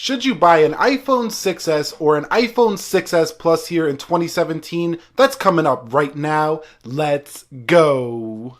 Should you buy an iPhone 6s or an iPhone 6s Plus here in 2017? That's coming up right now. Let's go.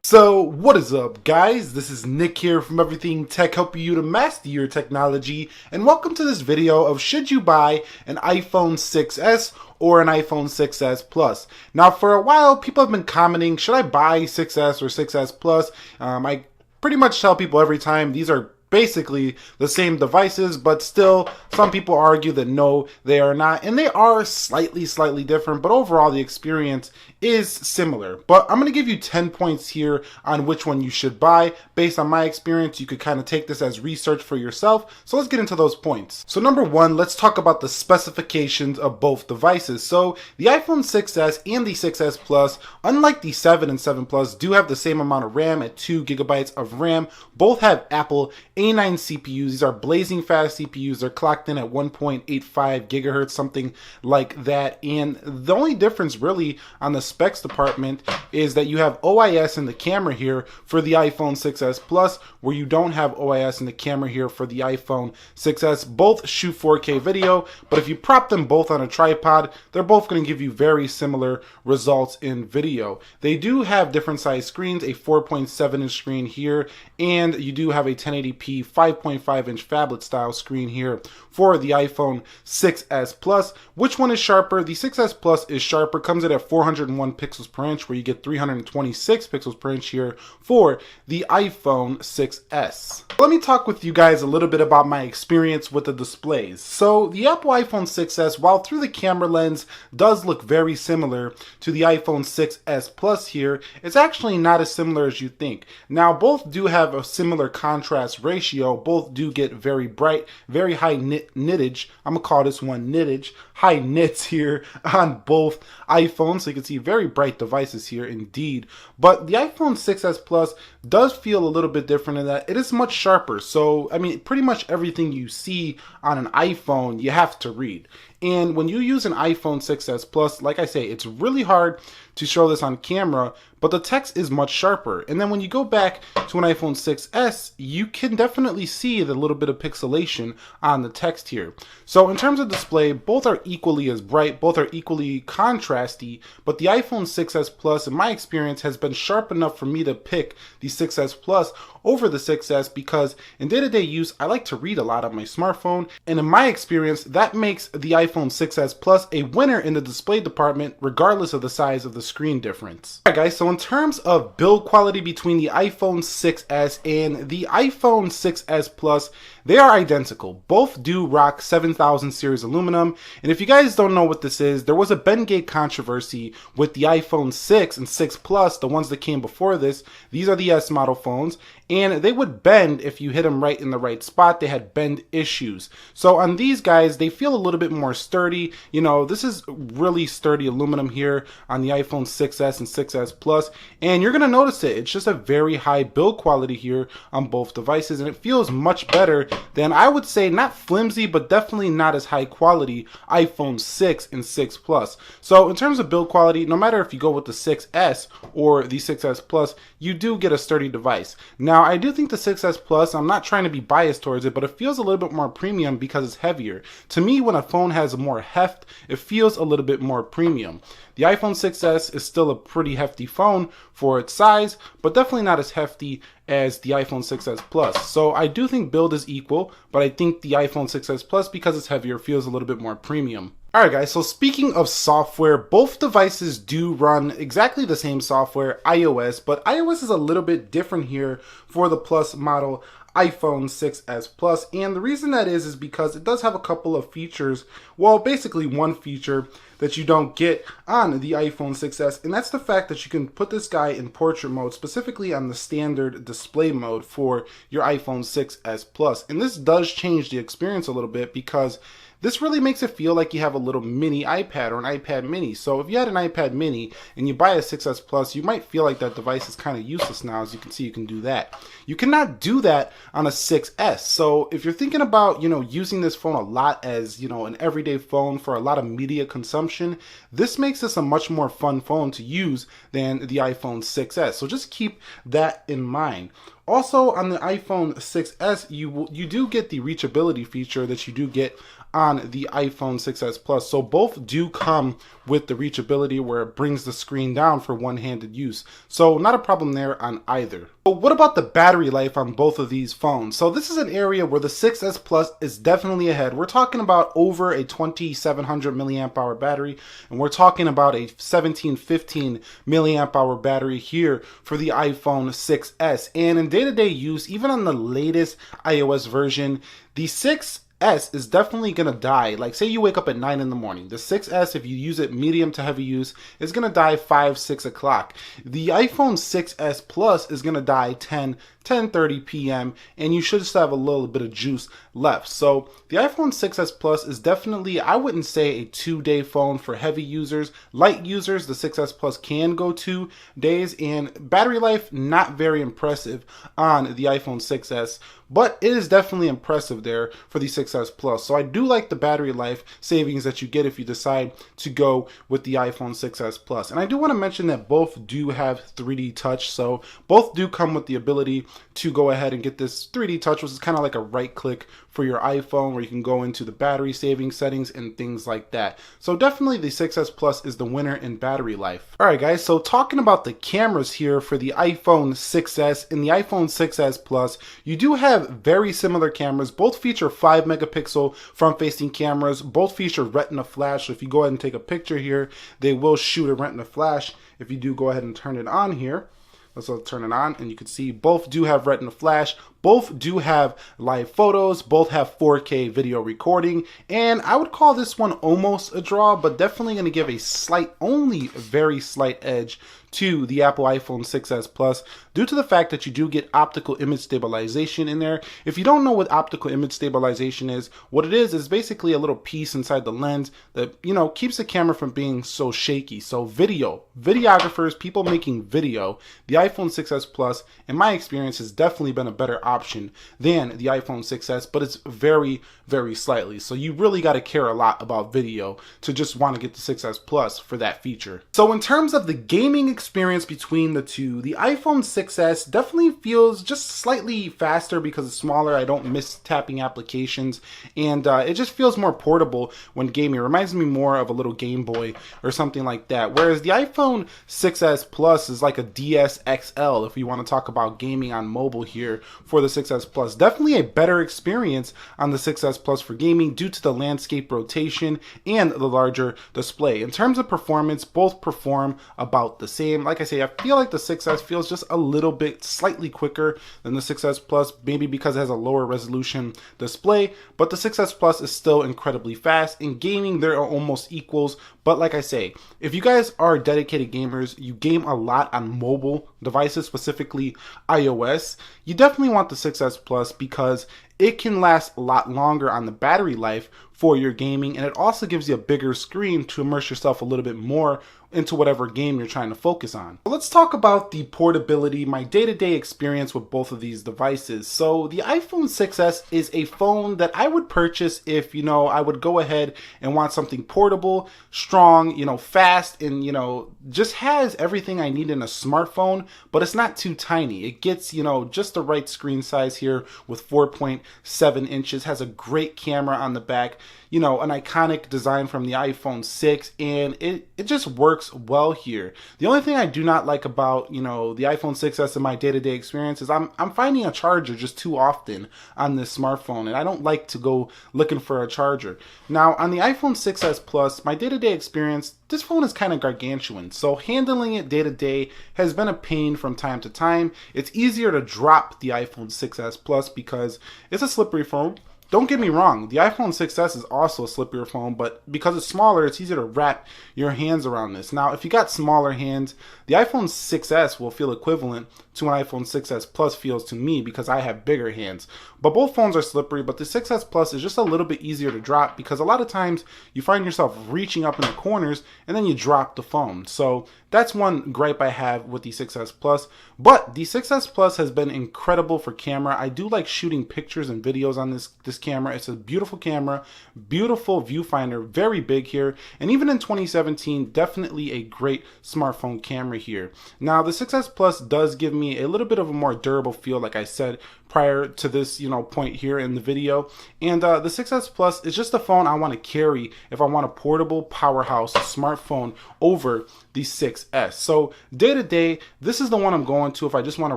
So what is up, guys? This is Nick here from Everything Tech, helping you to master your technology, and welcome to this video of should you buy an iPhone 6s or an iPhone 6s Plus. Now, for a while, people have been commenting, should I buy 6s or 6s Plus? I pretty much tell people every time these are basically the same devices, but still some people argue that no, they are not, and they are slightly different, but overall the experience is similar. But I'm going to give you 10 points here on which one you should buy. Based on my experience, you could kind of take this as research for yourself. So let's get into those points. So number one, let's talk about the specifications of both devices. So the iPhone 6s and the 6s Plus, unlike the 7 and 7 Plus, do have the same amount of RAM at 2 gigabytes of RAM. Both have Apple A9 CPUs. These are blazing fast CPUs. They're clocked in at 1.85 gigahertz, something like that. And the only difference really on the specs department is that you have OIS in the camera here for the iPhone 6s Plus, where you don't have OIS in the camera here for the iPhone 6s. Both shoot 4K video, but if you prop them both on a tripod, they're both going to give you very similar results in video. They do have different size screens, a 4.7 inch screen here, and you do have a 1080p 5.5 inch phablet style screen here for the iPhone 6s Plus. Which one is sharper? The 6s Plus is sharper, comes in at 401 pixels per inch, where you get 326 pixels per inch here for the iPhone 6s. Let me talk with you guys a little bit about my experience with the displays. So the Apple iPhone 6s, while through the camera lens does look very similar to the iPhone 6s Plus here, it's actually not as similar as you think. Now, both do have a similar contrast ratio. Both do get very bright, very high nittage. I'm gonna call this one nittage. High nits here on both iPhones, so you can see very bright devices here indeed. But the iPhone 6s Plus does feel a little bit different in that it is much sharper. So, I mean, pretty much everything you see on an iPhone, you have to read. And when you use an iPhone 6s Plus, like I say, it's really hard to show this on camera, but the text is much sharper. And then when you go back to an iPhone 6s, you can definitely see the little bit of pixelation on the text here. So in terms of display, both are equally as bright, both are equally contrasty, but the iPhone 6s Plus, in my experience, has been sharp enough for me to pick the 6s Plus over the 6s because in day-to-day use, I like to read a lot on my smartphone, and in my experience, that makes the iPhone 6s Plus a winner in the display department, regardless of the size of the screen difference. Alright guys, so in terms of build quality between the iPhone 6s and the iPhone 6s Plus, they are identical. Both do rock 7000 series aluminum, and if you guys don't know what this is, there was a Bendgate controversy with the iPhone 6 and 6 Plus, the ones that came before this. These are the S model phones, and they would bend if you hit them right in the right spot. They had bend issues. So on these guys, they feel a little bit more sturdy. You know, this is really sturdy aluminum here on the iPhone 6s and 6s Plus, and you're gonna notice it. It's just a very high build quality here on both devices, and it feels much better than, I would say, not flimsy, but definitely not as high quality iPhone 6 and 6 Plus. So in terms of build quality, no matter if you go with the 6s or the 6s Plus, you do get a sturdy device. Now, I do think the 6s Plus, I'm not trying to be biased towards it, but it feels a little bit more premium because it's heavier. To me, when a phone has more heft, it feels a little bit more premium. The iPhone 6s is still a pretty hefty phone for its size, but definitely not as hefty as the iPhone 6s Plus. So I do think build is equal, but I think the iPhone 6s Plus, because it's heavier, feels a little bit more premium. Alright guys, so speaking of software, both devices do run exactly the same software, iOS, but iOS is a little bit different here for the Plus model iPhone 6s Plus, and the reason that is because it does have a couple of features, well, basically one feature that you don't get on the iPhone 6s, and that's the fact that you can put this guy in portrait mode, specifically on the standard display mode for your iPhone 6s Plus. And this does change the experience a little bit because this really makes it feel like you have a little mini iPad or an iPad mini. So if you had an iPad mini and you buy a 6s Plus, you might feel like that device is kind of useless now. As you can see, you can do that. You cannot do that on a 6s. So if you're thinking about, using this phone a lot as, an everyday phone for a lot of media consumption, this makes this a much more fun phone to use than the iPhone 6s. So just keep that in mind. Also on the iPhone 6s, you do get the reachability feature that you do get on the iPhone 6s Plus. So both do come with the reachability where it brings the screen down for one-handed use. So not a problem there on either. But what about the battery life on both of these phones? So this is an area where the 6s Plus is definitely ahead. We're talking about over a 2700 milliamp hour battery, and we're talking about a 1715 milliamp hour battery here for the iPhone 6s. And in day-to-day use, even on the latest iOS version, the 6S is definitely gonna die. Like, say you wake up at 9 in the morning. The 6S, if you use it medium to heavy use, is gonna die 5, 6 o'clock. The iPhone 6S Plus is gonna die 10:30 p.m. and you should still have a little bit of juice left. So the iPhone 6S Plus is definitely, I wouldn't say a 2-day phone for heavy users. Light users, the 6S Plus can go 2 days, and battery life, not very impressive on the iPhone 6S, but it is definitely impressive there for the 6S Plus. So I do like the battery life savings that you get if you decide to go with the iPhone 6S Plus. And I do want to mention that both do have 3D touch, so both do come with the ability to go ahead and get this 3D touch, which is kind of like a right click for your iPhone where you can go into the battery saving settings and things like that. So definitely the 6S Plus is the winner in battery life. All right guys, so talking about the cameras here for the iPhone 6S and the iPhone 6S Plus, you do have very similar cameras. Both feature 5 megapixel front facing cameras. Both feature retina flash. So if you go ahead and take a picture here, they will shoot a retina flash if you do go ahead and turn it on here. Let's turn it on, and you can see both do have retina flash, both do have live photos, both have 4K video recording, and I would call this one almost a draw, but definitely going to give a slight, only very slight edge to the Apple iPhone 6s Plus due to the fact that you do get optical image stabilization in there. If you don't know what optical image stabilization is, what it is basically a little piece inside the lens that, you know, keeps the camera from being so shaky. So videographers, people making video, the iPhone 6s Plus, in my experience, has definitely been a better option than the iPhone 6s, but it's very, very slightly. So you really got to care a lot about video to just want to get the 6s Plus for that feature. So in terms of the gaming experience between the two, the iPhone 6s definitely feels just slightly faster because it's smaller. I don't miss tapping applications, and it just feels more portable when gaming. It reminds me more of a little Game Boy or something like that, whereas the iPhone 6s Plus is like a DS XL if you want to talk about gaming on mobile here for the 6s Plus. Definitely a better experience on the 6s Plus for gaming due to the landscape rotation and the larger display. In terms of performance, both perform about the same. Like I say, I feel like the 6s feels just a little bit slightly quicker than the 6s Plus, maybe because it has a lower resolution display, but the 6s Plus is still incredibly fast. In gaming, they're almost equals, but like I say, if you guys are dedicated gamers, you game a lot on mobile devices, specifically iOS, you definitely want the 6s Plus because it can last a lot longer on the battery life for your gaming, and it also gives you a bigger screen to immerse yourself a little bit more into whatever game you're trying to focus on. Let's talk about the portability, my day-to-day experience with both of these devices. So the iPhone 6s is a phone that I would purchase if, you know, I would go ahead and want something portable, strong, you know, fast, and, you know, just has everything I need in a smartphone, but it's not too tiny. It gets, you know, just the right screen size here with 4.7 inches, has a great camera on the back, you know, an iconic design from the iPhone 6, and it just works well here. The only thing I do not like about, you know, the iPhone 6s in my day-to-day experience is I'm finding a charger just too often on this smartphone, and I don't like to go looking for a charger. Now, on the iPhone 6s Plus, my day-to-day experience, this phone is kind of gargantuan, so handling it day-to-day has been a pain from time to time. It's easier to drop the iPhone 6s Plus because it's a slippery phone. Don't get me wrong, the iPhone 6s is also a slippier phone, but because it's smaller, it's easier to wrap your hands around this. Now, if you got smaller hands, the iPhone 6s will feel equivalent to an iPhone 6s Plus feels to me because I have bigger hands. But both phones are slippery, but the 6s Plus is just a little bit easier to drop because a lot of times you find yourself reaching up in the corners and then you drop the phone. So that's one gripe I have with the 6s Plus. But the 6s Plus has been incredible for camera. I do like shooting pictures and videos on this camera. It's a beautiful camera, beautiful viewfinder, very big here. And even in 2017, definitely a great smartphone camera here. Now, the 6s Plus does give me me a little bit of a more durable feel, like I said prior to this, point here in the video. And the 6S Plus is just a phone I want to carry if I want a portable powerhouse smartphone over the 6S. So day to day, this is the one I'm going to if I just want a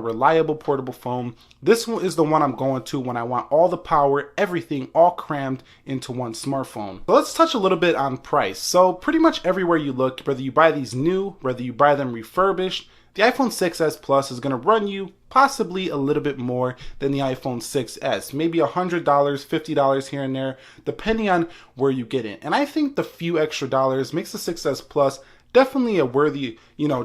reliable portable phone. This one is the one I'm going to when I want all the power, everything all crammed into one smartphone. So let's touch a little bit on price. So pretty much everywhere you look, whether you buy these new, whether you buy them refurbished, the iPhone 6S Plus is going to run you possibly a little bit more than the iPhone 6S, maybe $100, $50 here and there, depending on where you get it. And I think the few extra dollars makes the 6S Plus definitely a worthy,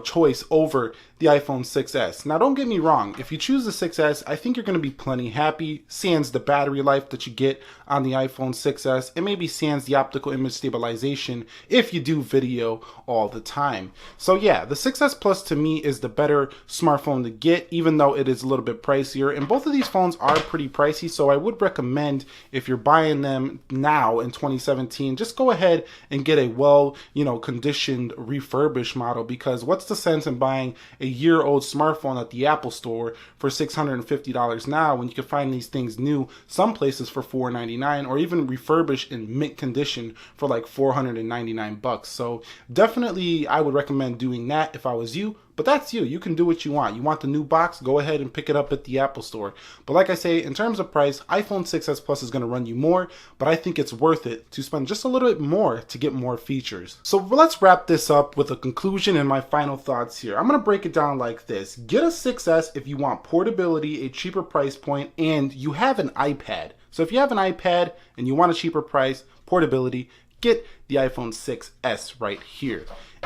choice over the iPhone 6S. Now, don't get me wrong. If you choose the 6S, I think you're going to be plenty happy, sans the battery life that you get on the iPhone 6S, and maybe sans the optical image stabilization if you do video all the time. So yeah, the 6S Plus to me is the better smartphone to get, even though it is a little bit pricier. And both of these phones are pretty pricey, so I would recommend, if you're buying them now in 2017, just go ahead and get a well, conditioned refurbished model, because what's the sense in buying a year-old smartphone at the Apple Store for $650 now when you can find these things new some places for $499, or even refurbished in mint condition for like $499. So definitely I would recommend doing that if I was you. But that's you. You can do what you want. You want the new box? Go ahead and pick it up at the Apple Store. But like I say, in terms of price, iPhone 6S Plus is going to run you more, but I think it's worth it to spend just a little bit more to get more features. So let's wrap this up with a conclusion and my final thoughts here. I'm going to break it down like this. Get a 6S if you want portability, a cheaper price point, and you have an iPad. So if you have an iPad and you want a cheaper price, portability, get the iPhone 6S right here.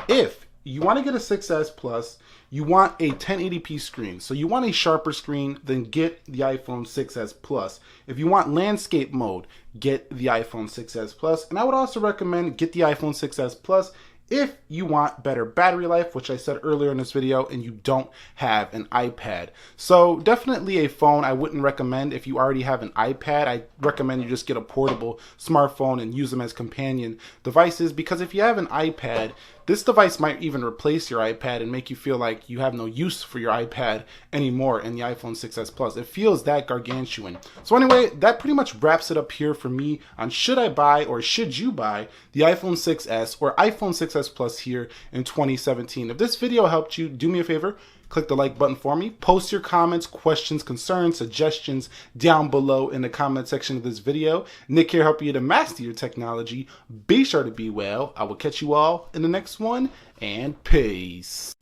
If you want to get a 6S Plus, you want a 1080p screen. So you want a sharper screen, then get the iPhone 6S Plus. If you want landscape mode, get the iPhone 6S Plus. And I would also recommend get the iPhone 6S Plus if you want better battery life, which I said earlier in this video, and you don't have an iPad. So definitely a phone I wouldn't recommend if you already have an iPad. I recommend you just get a portable smartphone and use them as companion devices, because if you have an iPad, this device might even replace your iPad and make you feel like you have no use for your iPad anymore in the iPhone 6S Plus. It feels that gargantuan. So anyway, that pretty much wraps it up here for me on should I buy or should you buy the iPhone 6S or iPhone 6S Plus here in 2017. If this video helped you, do me a favor. Click the like button for me. Post your comments, questions, concerns, suggestions down below in the comment section of this video. Nick here helping you to master your technology. Be sure to be well. I will catch you all in the next one, and peace.